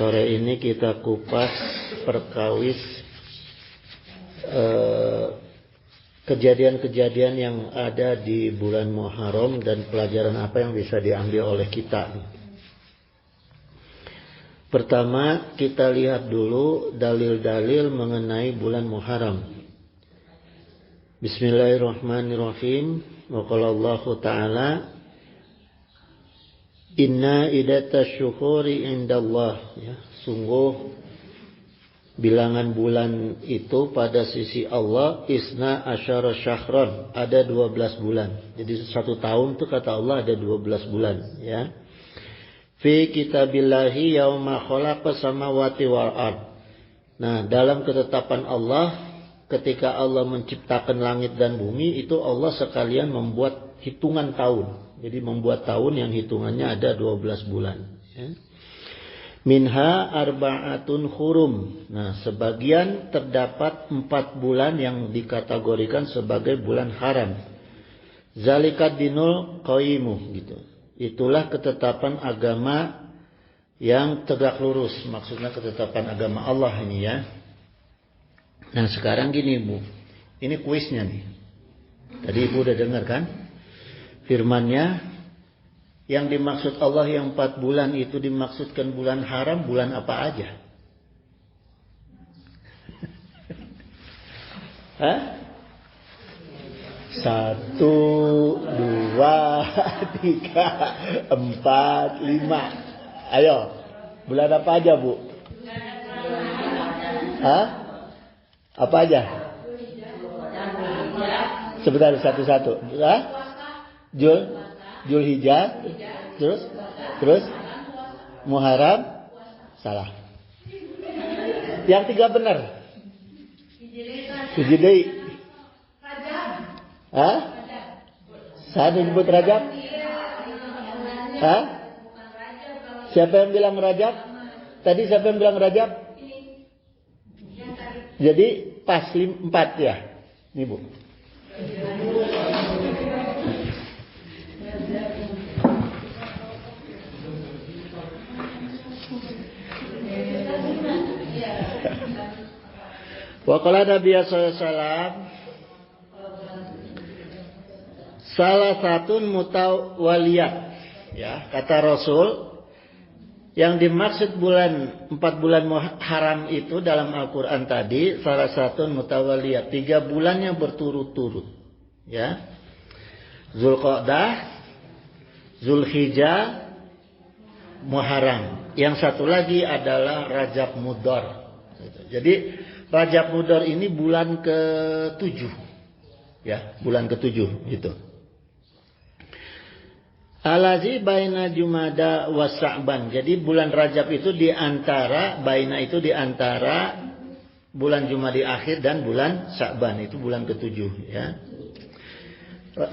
Sore ini kita kupas perkawis kejadian-kejadian yang ada di bulan Muharram dan pelajaran apa yang bisa diambil oleh kita. Pertama, kita lihat dulu dalil-dalil mengenai bulan Muharram. Bismillahirrahmanirrahim. Wa qala Allah Ta'ala, Inna idatash syuhuri indallah, ya, sungguh bilangan bulan itu pada sisi Allah isna asyara syahran, ada 12 bulan. Jadi satu tahun itu kata Allah ada 12 bulan, ya. Fi kitabillahi yauma khalaqas samawati wal ard. Nah, dalam ketetapan Allah ketika Allah menciptakan langit dan bumi itu Allah sekalian membuat hitungan tahun. Jadi membuat tahun yang hitungannya ada 12 bulan, ya. Minha arba'atun hurum. Nah, sebagian terdapat 4 bulan yang dikategorikan sebagai bulan haram. Zalikad dinul qaimu, gitu. Itulah ketetapan agama yang tegak lurus. Maksudnya ketetapan agama Allah ini, ya. Nah, sekarang gini, Bu. Ini kuisnya nih. Tadi Ibu udah dengar kan? Firman-Nya, yang dimaksud Allah yang 4 bulan itu dimaksudkan bulan haram, bulan apa aja? Hah? 1, 2, 3, 4, 5. Ayo, bulan apa aja, Bu? Hah? Apa aja? Sebentar, satu-satu. Hah? Zulhijjah, terus Muharram, salah. Yang 3 benar. Hijri. Hah? Saya disebut Rajab? Hah? Siapa yang bilang Rajab? Tadi siapa yang bilang Rajab? Jadi pas 4 ya. Ini, Bu. Wa qala Nabi sallallahu alaihi wasallam, salah satu mutawaliyat, ya, kata Rasul, yang dimaksud 4 bulan haram itu dalam Al-Qur'an tadi salah satu mutawaliyat, 3 bulan yang berturut-turut, ya. Zulqa'dah, Zulhijjah, Muharram. Yang satu lagi adalah Rajab Mudhar. Jadi Rajab Mudhar ini bulan ke-7. Ya, bulan ke-7 gitu. Alazi baina Jumada wa Sa'ban. Jadi bulan Rajab itu di antara bulan Jumadi akhir dan bulan Sa'ban, itu bulan ke-7, ya.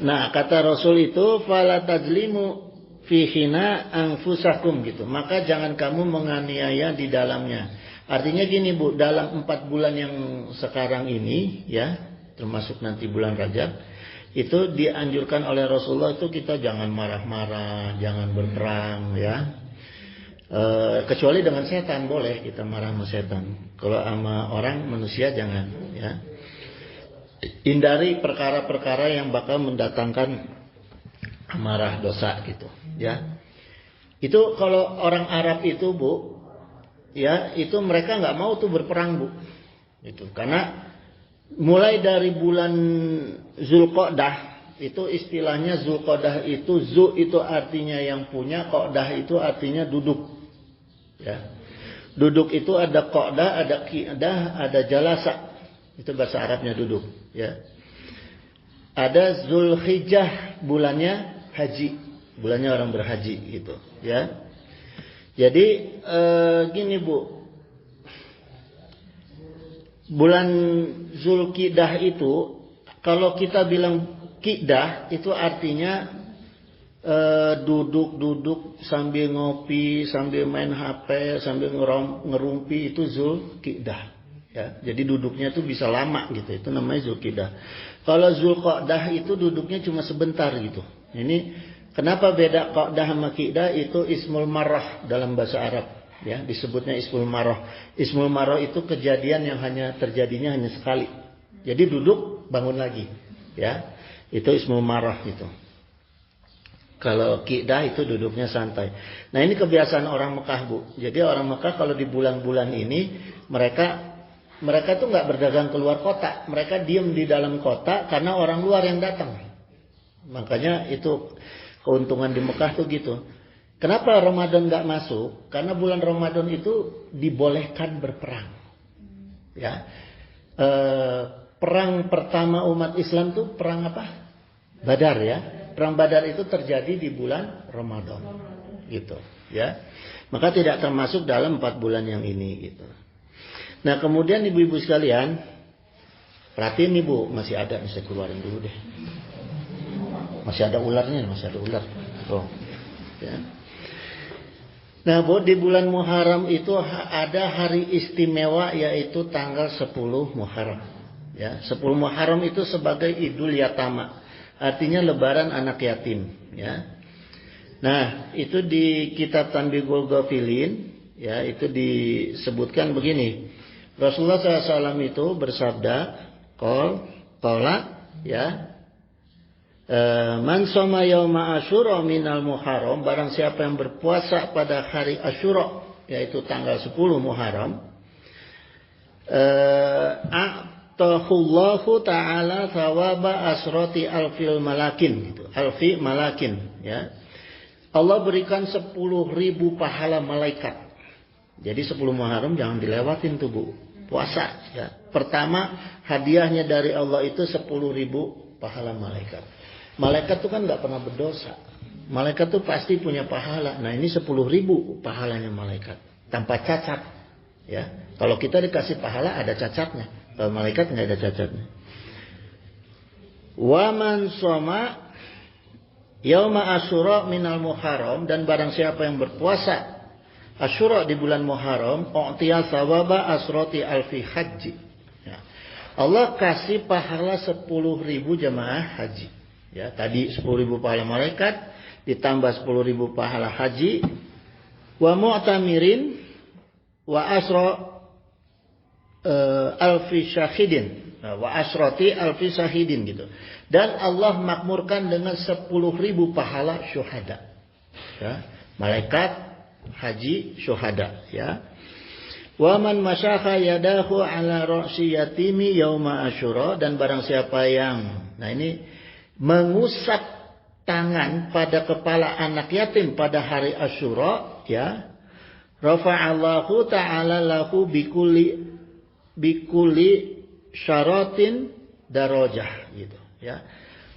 Nah, kata Rasul itu fala tajlimu fihina anfusakum, gitu. Maka jangan kamu menganiaya di dalamnya. Artinya gini, Bu, dalam 4 bulan yang sekarang ini, ya, termasuk nanti bulan Rajab, itu dianjurkan oleh Rasulullah itu kita jangan marah-marah, jangan berperang, ya. Kecuali dengan setan boleh kita marah sama setan. Kalau sama orang manusia jangan, ya. Hindari perkara-perkara yang bakal mendatangkan amarah, dosa, gitu, ya. Itu kalau orang Arab itu, Bu, ya, itu mereka nggak mau tuh berperang, Bu. Itu karena mulai dari bulan Zulqa'dah, itu istilahnya Zulqa'dah itu, zu itu artinya yang punya, qa'dah itu artinya duduk. Ya. Duduk itu ada qa'dah, ada qi'dah, ada jalasa. Itu bahasa Arabnya duduk, ya. Ada Zulhijjah, bulannya haji. Bulannya orang berhaji, gitu, ya. Jadi gini, Bu, bulan Zulqidah itu kalau kita bilang qidah itu artinya duduk-duduk sambil ngopi, sambil main HP, sambil ngerumpi, itu Zulqidah, ya. Jadi duduknya itu bisa lama, gitu. Itu namanya Zulqidah. Kalau Zulqa'dah itu duduknya cuma sebentar, gitu. Ini kenapa beda qa'dah sama qidah? Itu ismul marrah dalam bahasa Arab. Ya, disebutnya ismul maroh. Ismul maroh itu kejadian yang terjadinya hanya sekali. Jadi duduk bangun lagi. Ya, itu ismul maroh itu. Kalau kidah itu duduknya santai. Nah, ini kebiasaan orang Mekah, Bu. Jadi orang Mekah kalau di bulan-bulan ini mereka tuh nggak berdagang keluar kota. Mereka diem di dalam kota karena orang luar yang datang. Makanya itu keuntungan di Mekah tuh gitu. Kenapa Ramadan nggak masuk? Karena bulan Ramadan itu dibolehkan berperang. Ya, perang pertama umat Islam tuh perang apa? Badar ya. Perang Badar itu terjadi di bulan Ramadan, gitu. Ya, maka tidak termasuk dalam 4 bulan yang ini, gitu. Nah, kemudian ibu-ibu sekalian, perhatiin nih Bu, masih ada, saya keluarin dulu deh. Masih ada ularnya, masih ada ular. Oh, ya. Nah, Bu, di bulan Muharram itu ada hari istimewa yaitu tanggal 10 Muharram. Ya, 10 Muharram itu sebagai Idul Yatama, artinya lebaran anak yatim. Ya. Nah, itu di kitab Tanbihul Ghafilin, ya, itu disebutkan begini. Rasulullah SAW itu bersabda, qala, ya, man shoma yauma asyura minal muharram, barang siapa yang berpuasa pada hari Asyura, yaitu tanggal 10 Muharram, a'tahullahu ta'ala thawaba asrati alfil malakin, gitu. Alfi malakin, ya. Allah berikan 10.000 pahala malaikat. Jadi 10 Muharram jangan dilewatin tuh, Bu. Puasa, ya. Pertama, hadiahnya dari Allah itu 10.000 pahala malaikat. Malaikat itu kan nggak pernah berdosa. Malaikat itu pasti punya pahala. Nah, ini 10.000 pahalanya malaikat tanpa cacat. Ya, kalau kita dikasih pahala ada cacatnya. Kalau malaikat nggak ada cacatnya. Wa man shoma yauma asyura minal muharram, dan barang siapa yang berpuasa Asyura di bulan Muharram, u'tiya thawaba asrati alfi haji. Ya. Allah kasih pahala 10.000 jemaah haji. Ya, tadi 10.000 pahala malaikat ditambah 10.000 pahala haji, wa mu'tamirin wa asra alfi syahidin, wa asrati alfi syahidin, gitu. Dan Allah makmurkan dengan 10.000 pahala syuhada. Ya, malaikat, haji, syuhada, ya. Wa man masyakha yadahu ala ra'si yatimi yauma asyura, dan barang siapa yang, nah ini, mengusap tangan pada kepala anak yatim pada hari Asyura, ya, rafa'allahu ta'ala lahu bikuli syaratin darajah, gitu, ya.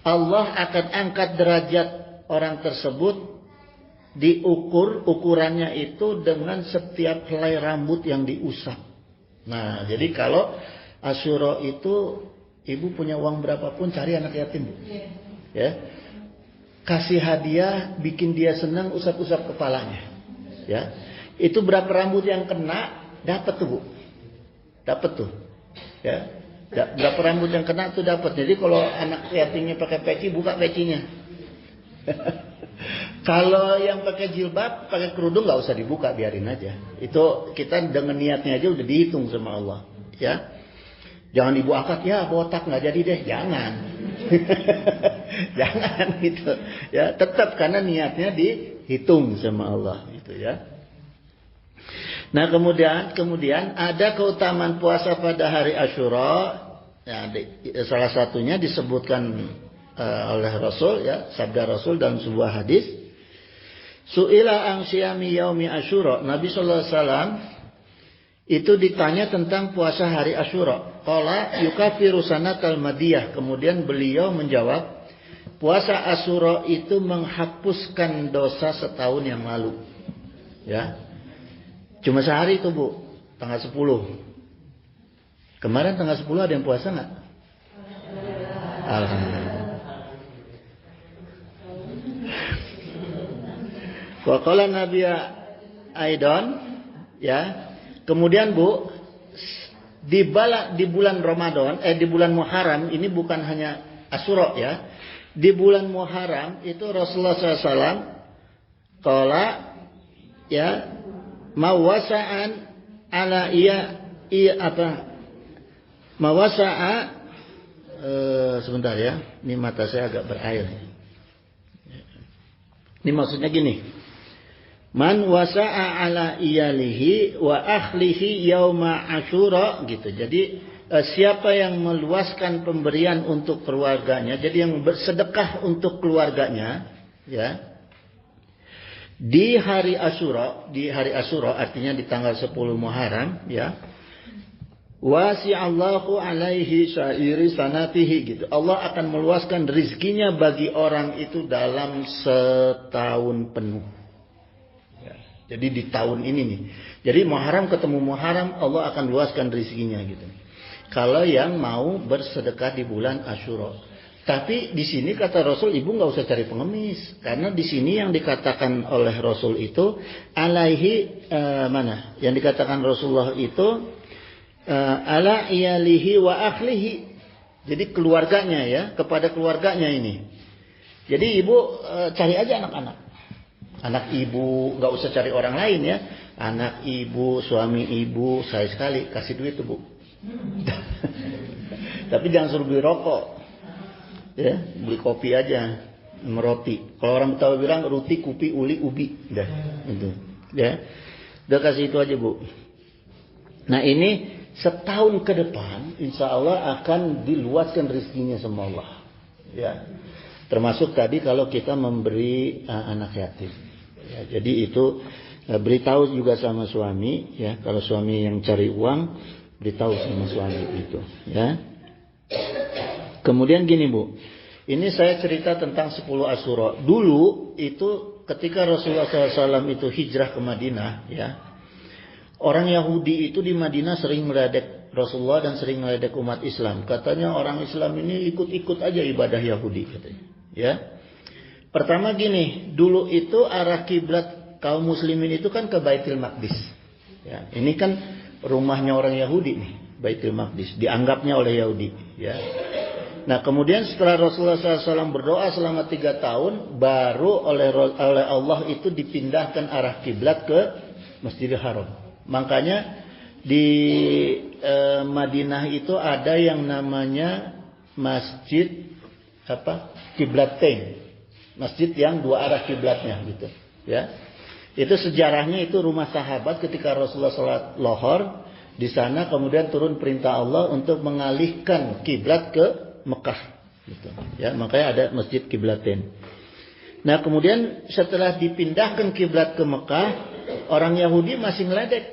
Allah akan angkat derajat orang tersebut, ukurannya itu dengan setiap helai rambut yang diusap. Nah, jadi kalau Asyura itu, ibu punya uang berapapun, cari anak yatim, Bu. Ya, kasih hadiah, bikin dia senang, usap-usap kepalanya. Ya, itu berapa rambut yang kena, dapat tuh, Bu. Dapat tuh. Ya, berapa rambut yang kena tuh dapat. Jadi kalau anak yatimnya pakai peci, buka pecinya. Kalau yang pakai jilbab, pakai kerudung, nggak usah dibuka, biarin aja. Itu kita dengan niatnya aja udah dihitung sama Allah. Ya. Jangan ibu akad, ya botak nggak jadi deh, jangan. Jangan gitu. Ya, tetap karena niatnya dihitung sama Allah, gitu ya. Nah, kemudian ada keutamaan puasa pada hari Asyura. Ya, salah satunya disebutkan oleh Rasul, ya, sabda Rasul dalam sebuah hadis. Su'ila an syiyami yaumi Asyura. Nabi sallallahu alaihi wasallam itu ditanya tentang puasa hari Asyura. Qala yukafiru sanatal madiyah. Kemudian beliau menjawab, puasa Asyura itu menghapuskan dosa setahun yang lalu. Ya. Cuma sehari itu, Bu, tanggal 10. Kemarin tanggal 10 ada yang puasa enggak? Alhamdulillah. Wa qala Nabi Aidon, ya. Kemudian, Bu, di bulan Ramadan, di bulan Muharram, ini bukan hanya Asyura, ya. Di bulan Muharram itu Rasulullah SAW qala, ya, mawasa'an ala iya apa mawasa'a sebentar ya, ini mata saya agak berair. Ini maksudnya gini, man wasa'a ala iyalihi wa akhlihi yauma asyura gitu. Jadi siapa yang meluaskan pemberian untuk keluarganya, jadi yang bersedekah untuk keluarganya, ya, di hari Asyura artinya di tanggal 10 Muharram, ya, wasi'allahu alaihi syairi sanatihi gitu. Allah akan meluaskan rizkinya bagi orang itu dalam setahun penuh. Ya, jadi di tahun ini nih. Jadi Muharram ketemu Muharram, Allah akan luaskan rizkinya gitu. Kalau yang mau bersedekah di bulan Asyura. Tapi di sini kata Rasul, ibu nggak usah cari pengemis, karena di sini yang dikatakan oleh Rasul itu alaihi mana? Yang dikatakan Rasulullah itu ala iyalihi wa akhlihi. Jadi keluarganya ya, kepada keluarganya ini. Jadi ibu cari aja anak-anak. Anak ibu, nggak usah cari orang lain ya. Anak ibu, suami ibu, saya sekali kasih duit tuh bu. Tapi jangan suruh beli rokok. Ya, beli kopi aja, meroti. Kalau orang Betawi bilang roti, kupi, uli, ubi, dah, itu, ya, udah kasih itu aja bu. Nah ini setahun ke depan, insya Allah akan diluaskan rezekinya sama Allah, ya. Termasuk tadi kalau kita memberi anak yatim, ya, jadi itu beritahu juga sama suami, ya. Kalau suami yang cari uang, beritahu sama suami itu, ya. Kemudian gini bu, ini saya cerita tentang 10 Asyura. Dulu itu ketika Rasulullah SAW itu hijrah ke Madinah, ya, orang Yahudi itu di Madinah sering meledek Rasulullah dan sering meledek umat Islam. Katanya orang Islam ini ikut-ikut aja ibadah Yahudi, katanya. Ya, pertama gini, dulu itu arah kiblat kaum muslimin itu kan ke Baitul Maqdis. Ya, ini kan rumahnya orang Yahudi nih, Baitul Maqdis, dianggapnya oleh Yahudi, ya. Nah kemudian setelah Rasulullah SAW berdoa selama 3 tahun, baru oleh Allah itu dipindahkan arah kiblat ke Masjidil Haram. Makanya di Madinah itu ada yang namanya masjid apa? Kiblatain. Masjid yang 2 arah kiblatnya gitu, ya. Itu sejarahnya itu rumah sahabat ketika Rasulullah salat lohor di sana, kemudian turun perintah Allah untuk mengalihkan kiblat ke Mekah gitu. Ya, makanya ada Masjid Kiblatain. Nah, kemudian setelah dipindahkan kiblat ke Mekah, orang Yahudi masih ngeledek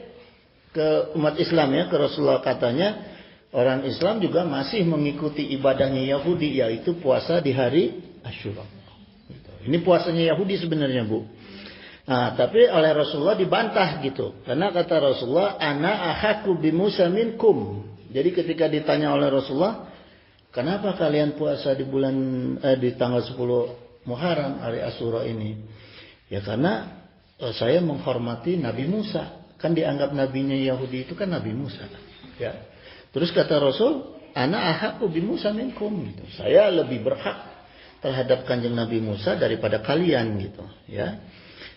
ke umat Islam ya, ke Rasulullah. Katanya orang Islam juga masih mengikuti ibadahnya Yahudi, yaitu puasa di hari Asyura. Gitu. Ini puasanya Yahudi sebenarnya, Bu. Nah, tapi oleh Rasulullah dibantah gitu. Karena kata Rasulullah, ana ahaku bi Musa minkum. Jadi ketika ditanya oleh Rasulullah, kenapa kalian puasa di bulan di tanggal 10 Muharram hari Asyura ini? Ya karena saya menghormati Nabi Musa. Kan dianggap nabinya Yahudi itu kan Nabi Musa. Ya. Terus kata Rasul, ana ahaku bi Musa minkum gitu. Saya lebih berhak terhadap kanjeng Nabi Musa daripada kalian gitu, ya.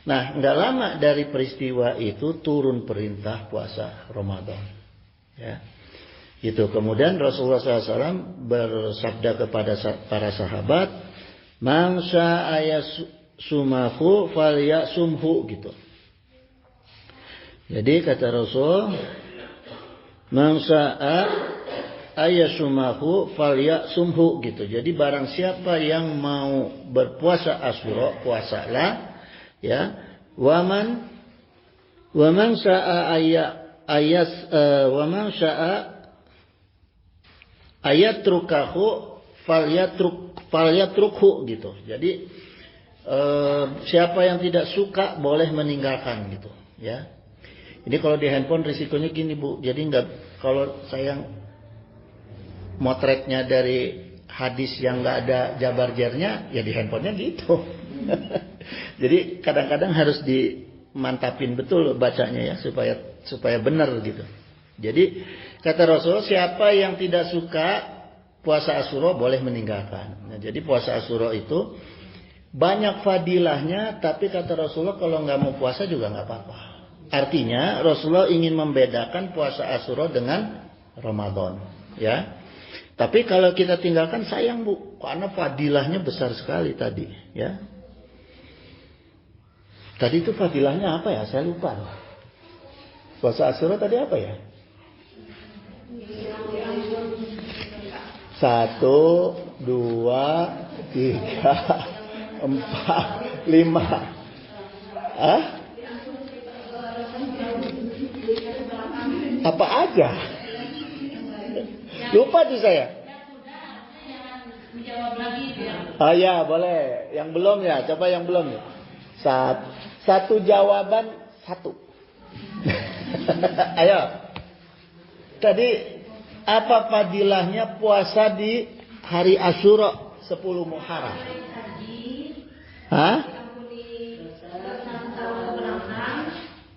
Nah, enggak lama dari peristiwa itu turun perintah puasa Ramadan. Ya. Gitu. Kemudian Rasulullah SAW bersabda kepada para sahabat, "Man syaa'a sumahu falyasumhu," gitu. Jadi kata Rasul, "Man syaa'a ayasumahu falyasumhu," gitu. Jadi barang siapa yang mau berpuasa Asyura, puasalah, ya. Waman syaa'a waman syaa'a ayatrukahu falyatrukhu gitu. Jadi siapa yang tidak suka boleh meninggalkan gitu, ya. Ini kalau di handphone risikonya gini Bu. Jadi kalau saya motretnya dari hadis yang nggak ada jabar-jarnya, ya di handphonenya gitu. Jadi kadang-kadang harus dimantapin betul bacanya ya supaya benar gitu. Jadi kata Rasul, siapa yang tidak suka puasa Asyura boleh meninggalkan. Nah, jadi puasa Asyura itu banyak fadilahnya, tapi kata Rasulullah kalau nggak mau puasa juga nggak apa-apa. Artinya Rasulullah ingin membedakan puasa Asyura dengan Ramadan, ya. Tapi kalau kita tinggalkan sayang Bu, karena fadilahnya besar sekali tadi, ya. Tadi itu fadilahnya apa ya? Saya lupa. Puasa Asyura tadi apa ya? 1, 2, 3, 4, 5. Apa aja? Lupa tuh saya. Oh ya, boleh. Yang belum ya, coba yang belum ya. Satu jawaban 1. Ayo. Tadi apa fadilahnya puasa di hari Asyura 10 Muharram? Hah?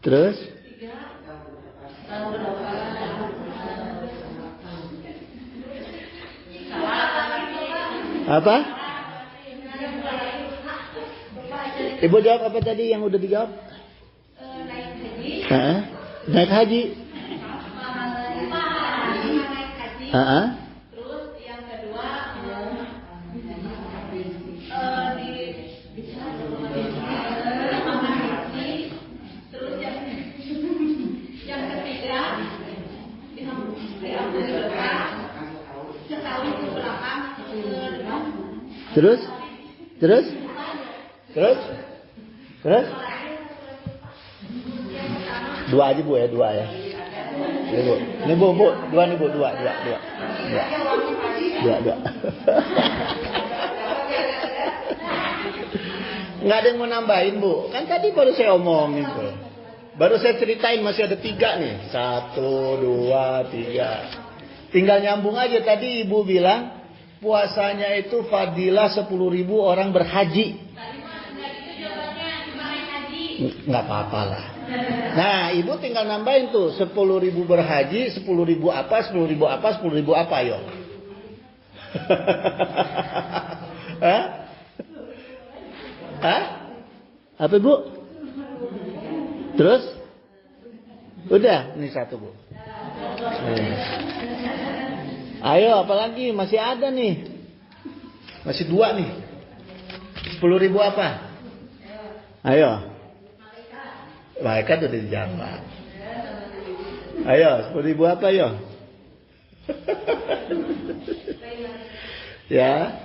Terus? Apa? Ibu jawab apa tadi yang udah dijawab? Naik haji. Terus yang kedua terus yang ketiga setahun ke belakang Terus? Dua aja Bu ya, dua ya. Ini Bu, dua nih Bu, dua. Nggak ada yang mau nambahin Bu. Kan tadi baru saya omongin Bu. Baru saya ceritain masih ada 3 nih. 1, 2, 3. Tinggal nyambung aja tadi Ibu bilang puasanya itu fadilah 10.000 orang berhaji. Nggak apa-apa lah. Nah, Ibu tinggal nambahin tuh 10.000 berhaji, 10.000 apa, 10.000 apa, 10.000 apa, yo. Hah? Apa Bu? Terus? Udah, ini 1 Bu. Ayo, apalagi masih ada nih. Masih 2 nih. 10.000 apa? Ayo. Malaikat udah dijawab. Ayo, 10.000 apa yo? Ya.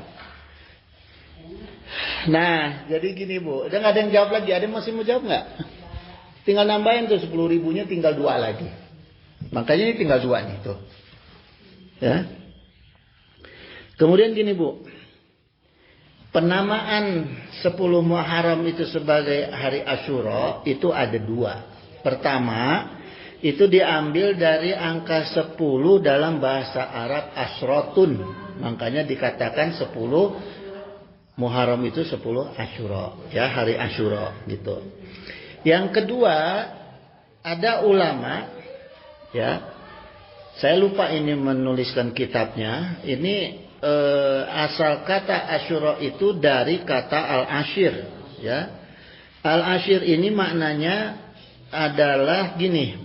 Nah, jadi gini Bu. Udah nggak ada yang jawab lagi. Ada yang masih mau jawab nggak? Tinggal nambahin tuh 10.000-nya, tinggal 2 lagi. Makanya ini tinggal 2 nih tuh. Ya. Kemudian gini Bu. Penamaan 10 Muharram itu sebagai hari Asyura itu ada 2. Pertama, itu diambil dari angka 10 dalam bahasa Arab asrotun. Makanya dikatakan 10 Muharram itu 10 Asyura, ya, hari Asyura gitu. Yang kedua, ada ulama, ya. Saya lupa ini menuliskan kitabnya. Ini asal kata Asyura itu dari kata al-ashir, ya. Al-ashir ini maknanya adalah gini,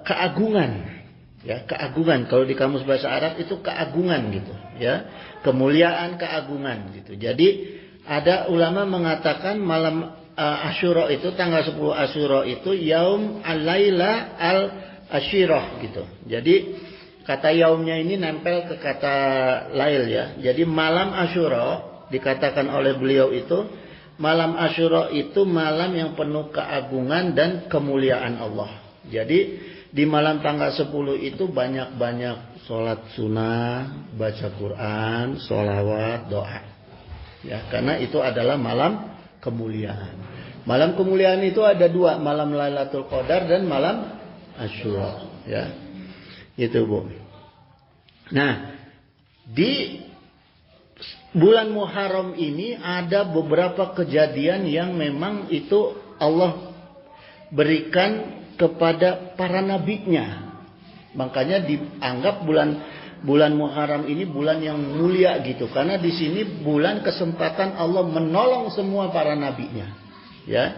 keagungan, ya, keagungan. Kalau di kamus bahasa Arab itu keagungan gitu, ya, kemuliaan, keagungan gitu. Jadi ada ulama mengatakan malam Asyura itu, tanggal 10 Asyura itu yaum al-laila al-ashirah gitu. Jadi kata yaumnya ini nempel ke kata lail, ya. Jadi malam Asyura dikatakan oleh beliau itu, malam Asyura itu malam yang penuh keagungan dan kemuliaan Allah. Jadi di malam tanggal 10 itu banyak-banyak sholat sunnah, baca Quran, sholawat, doa. Ya, karena itu adalah malam kemuliaan. Malam kemuliaan itu ada 2, malam Lailatul Qadar dan malam Asyura, ya. Itu Bu. Nah, di bulan Muharram ini ada beberapa kejadian yang memang itu Allah berikan kepada para nabinya. Makanya dianggap bulan Muharram ini bulan yang mulia gitu. Karena di sini bulan kesempatan Allah menolong semua para nabinya. Ya.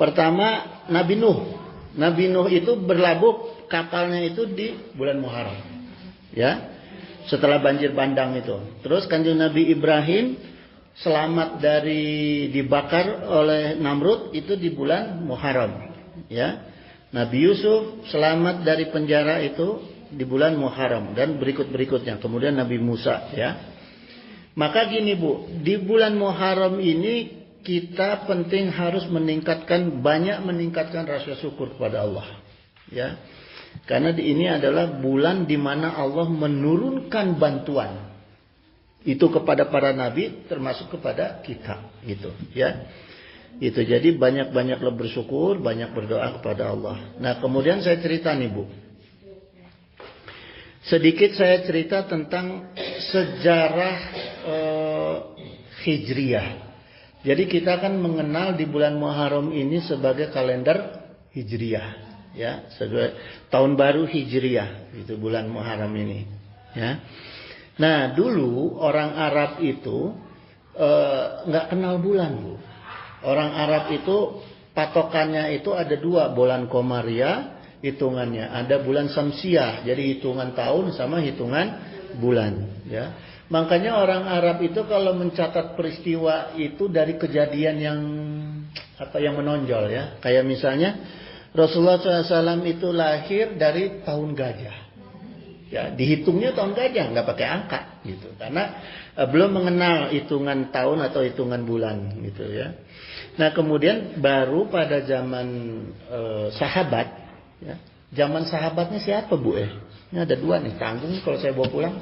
Pertama Nabi Nuh. Nabi Nuh itu berlabuh kapalnya itu di bulan Muharram. Ya. Setelah banjir bandang itu. Terus Kanjeng Nabi Ibrahim selamat dari dibakar oleh Namrud itu di bulan Muharram. Ya. Nabi Yusuf selamat dari penjara itu di bulan Muharram dan berikut-berikutnya. Kemudian Nabi Musa, ya. Maka gini Bu, di bulan Muharram ini kita penting harus banyak meningkatkan rasa syukur kepada Allah, ya. Karena ini adalah bulan di mana Allah menurunkan bantuan itu kepada para nabi termasuk kepada kita, gitu, ya. Itu jadi banyak-banyaklah bersyukur, banyak berdoa kepada Allah. Nah, kemudian saya cerita nih Bu. Sedikit saya cerita tentang sejarah Hijriyah. Jadi kita kan mengenal di bulan Muharram ini sebagai kalender Hijriyah, ya, sebagai tahun baru Hijriyah, itu bulan Muharram ini, ya. Nah, dulu orang Arab itu nggak kenal bulan, Bu. Orang Arab itu patokannya itu ada dua, bulan Komariah hitungannya, ada bulan Samsiah, jadi hitungan tahun sama hitungan bulan, ya. Makanya orang Arab itu kalau mencatat peristiwa itu dari kejadian yang menonjol, ya. Kayak misalnya Rasulullah SAW itu lahir dari tahun gajah, ya, dihitungnya tahun gajah, nggak pakai angka, gitu, karena belum mengenal hitungan tahun atau hitungan bulan, gitu, ya. Nah, kemudian baru pada zaman sahabat, ya, zaman sahabatnya siapa Bu? Ini ada dua nih, tanggung kalau saya bawa pulang.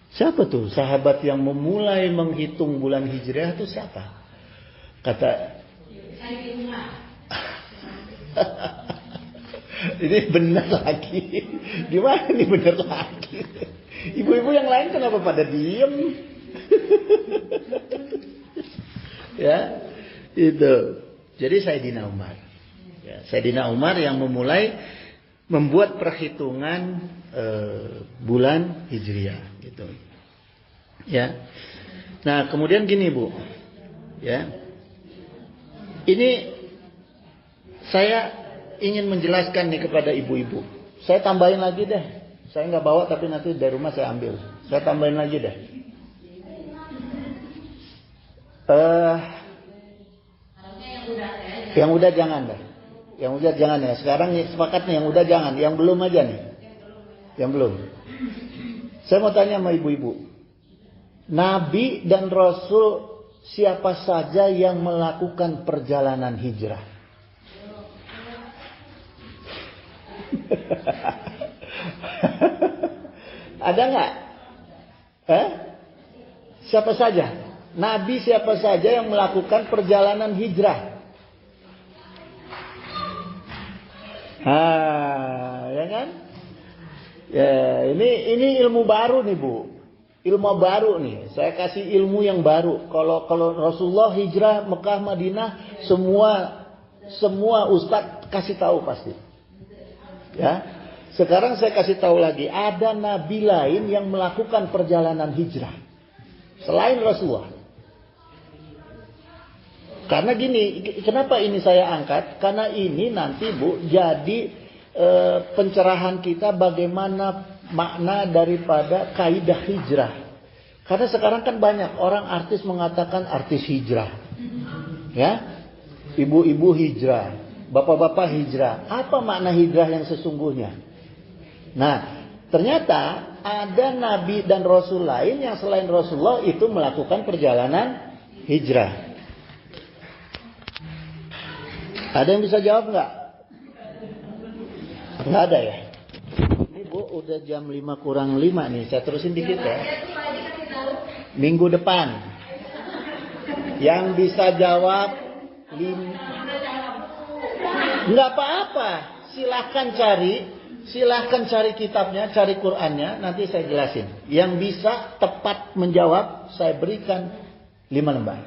Siapa tuh sahabat yang memulai menghitung bulan Hijriah itu siapa? Kata ini benar lagi. Gimana nih benar lagi? Ibu-ibu yang lain kenapa pada diem? Ya, itu. Jadi Sayyidina Umar. Ya, Sayyidina Umar yang membuat perhitungan bulan Hijriah, gitu. Ya. Nah, kemudian gini Bu. Ya. Ini saya ingin menjelaskan nih kepada ibu-ibu. Saya tambahin lagi deh. Saya nggak bawa tapi nanti dari rumah saya ambil. Saya tambahin lagi deh. Yang udah jangan deh. Yang udah jangan ya. Sekarang nih sepakat nih yang udah jangan. Yang belum aja nih. Yang belum. Saya mau tanya sama ibu-ibu. Nabi dan Rasul siapa saja yang melakukan perjalanan hijrah? Ada nggak? Siapa saja? Nabi siapa saja yang melakukan perjalanan hijrah? Ya kan? Ya, ini ilmu baru nih Bu. Ilmu baru nih. Saya kasih ilmu yang baru. Kalau Rasulullah hijrah Mekah Madinah, semua ustadz kasih tahu pasti. Ya. Sekarang saya kasih tahu lagi, ada nabi lain yang melakukan perjalanan hijrah selain Rasulullah. Karena gini, kenapa ini saya angkat? Karena ini nanti Bu jadi pencerahan kita bagaimana makna daripada kaidah hijrah. Karena sekarang kan banyak orang artis mengatakan artis hijrah, ya, ibu-ibu hijrah, bapak-bapak hijrah. Apa makna hijrah yang sesungguhnya? Nah, ternyata ada nabi dan rasul lain yang selain Rasulullah itu melakukan perjalanan hijrah. Ada yang bisa jawab nggak? Nggak ada ya? Bu, udah jam 5 kurang 5 nih. Saya terusin dikit ya. Minggu depan. Yang bisa jawab nggak apa-apa. Silahkan cari kitabnya, cari Qur'annya. Nanti saya jelasin. Yang bisa tepat menjawab, saya berikan 5 lembar.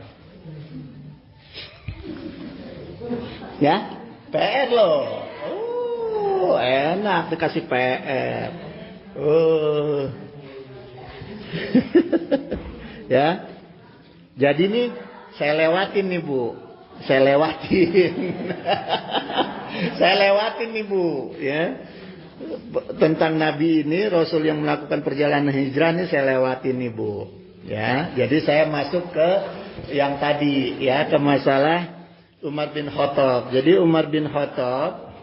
Ya, PR loh. Enak dikasih PR. Ya. Jadi nih saya lewatin nih Bu. Saya lewatin. Saya lewatin nih Bu, ya. Tentang Nabi ini, Rasul yang melakukan perjalanan hijrah ini saya lewatin nih Bu. Ya, jadi saya masuk ke yang tadi ya, ke masalah Umar bin Khattab. Jadi Umar bin Khattab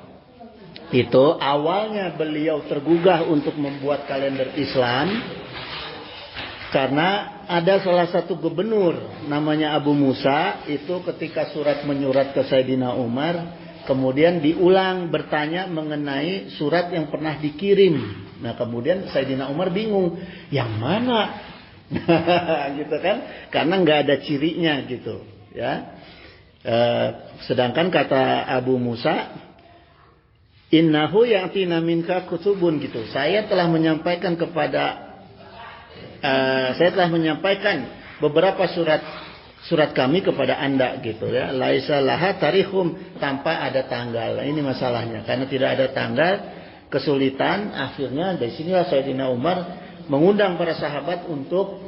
itu awalnya beliau tergugah untuk membuat kalender Islam karena ada salah satu gubernur namanya Abu Musa itu ketika surat menyurat ke Sayyidina Umar, kemudian diulang bertanya mengenai surat yang pernah dikirim. Nah kemudian Sayyidina Umar bingung, yang mana? Gitu kan? Karena nggak ada cirinya gitu, ya. Sedangkan kata Abu Musa, innahu ya'tina minka kutubun gitu. Saya telah menyampaikan beberapa surat kami kepada Anda gitu ya. Laisa laha tarikhum, tanpa ada tanggal. Nah, ini masalahnya karena tidak ada tanggal, kesulitan. Akhirnya dari sinilah Sayyidina Umar mengundang para sahabat untuk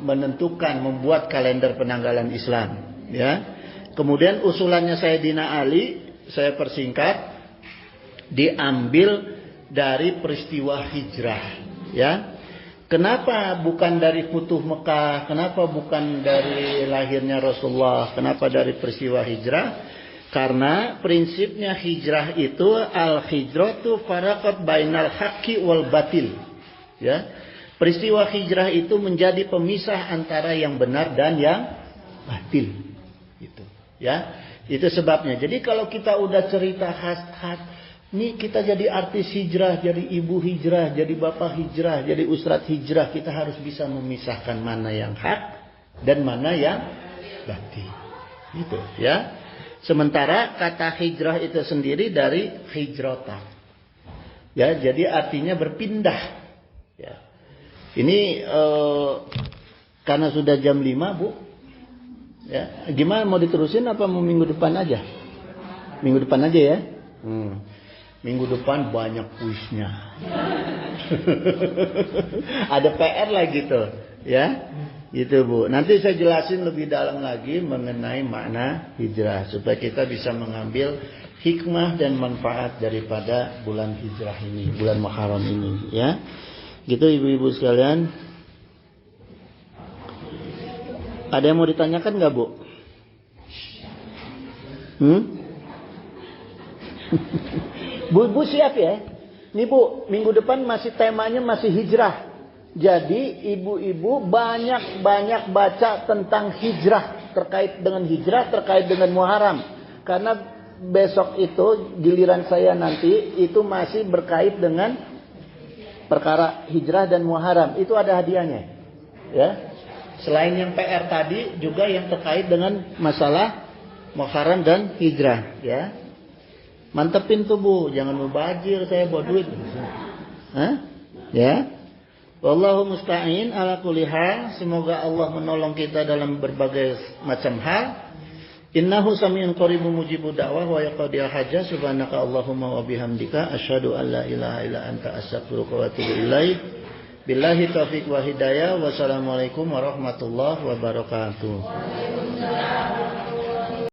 menentukan, membuat kalender penanggalan Islam ya. Kemudian usulannya Sayyidina Ali, saya persingkat, diambil dari peristiwa hijrah ya. Kenapa bukan dari Futuh Mekah? Kenapa bukan dari lahirnya Rasulullah? Kenapa dari peristiwa hijrah? Karena prinsipnya hijrah itu al-hijratu faraqat bainal haqqi wal batil. Ya. Peristiwa hijrah itu menjadi pemisah antara yang benar dan yang batil. Gitu. Ya. Itu sebabnya. Jadi kalau kita udah cerita nih kita jadi artis hijrah, jadi ibu hijrah, jadi bapak hijrah, jadi ustadz hijrah. Kita harus bisa memisahkan mana yang hak dan mana yang batil. Gitu ya. Sementara kata hijrah itu sendiri dari hijrota. Ya, jadi artinya berpindah. Ya. Ini karena sudah jam 5 Bu. Ya, gimana mau diterusin apa mau minggu depan aja? Minggu depan aja ya. Minggu depan banyak kuisnya. Ada PR lah gitu, ya. Gitu Bu. Nanti saya jelasin lebih dalam lagi mengenai makna hijrah supaya kita bisa mengambil hikmah dan manfaat daripada bulan hijrah ini, bulan Muharram ini, ya. Gitu ibu-ibu sekalian. Ada yang mau ditanyakan nggak Bu? Bu siap ya? Nih Bu, minggu depan masih temanya masih hijrah. Jadi ibu-ibu banyak baca tentang hijrah, terkait dengan Muharram. Karena besok itu giliran saya nanti itu masih berkait dengan perkara hijrah dan Muharram. Itu ada hadiahnya. Ya. Selain yang PR tadi juga yang terkait dengan masalah Muharram dan hijrah, ya. Mantepin tuh Bu, jangan mubazir saya bawa duit. Hah? Ya. Wallahu musta'in ala kulli hal. Semoga Allah menolong kita dalam berbagai macam hal. Innahu sami'un qaribun mujibud da'wah wa yaqdil hajah. Subhanaka Allahumma wa bihamdika asyhadu an la ilaha illa anta astaghfiruka wa atubu ilaik. Billahi taufiq wa hidayah. Wassalamualaikum warahmatullahi wabarakatuh.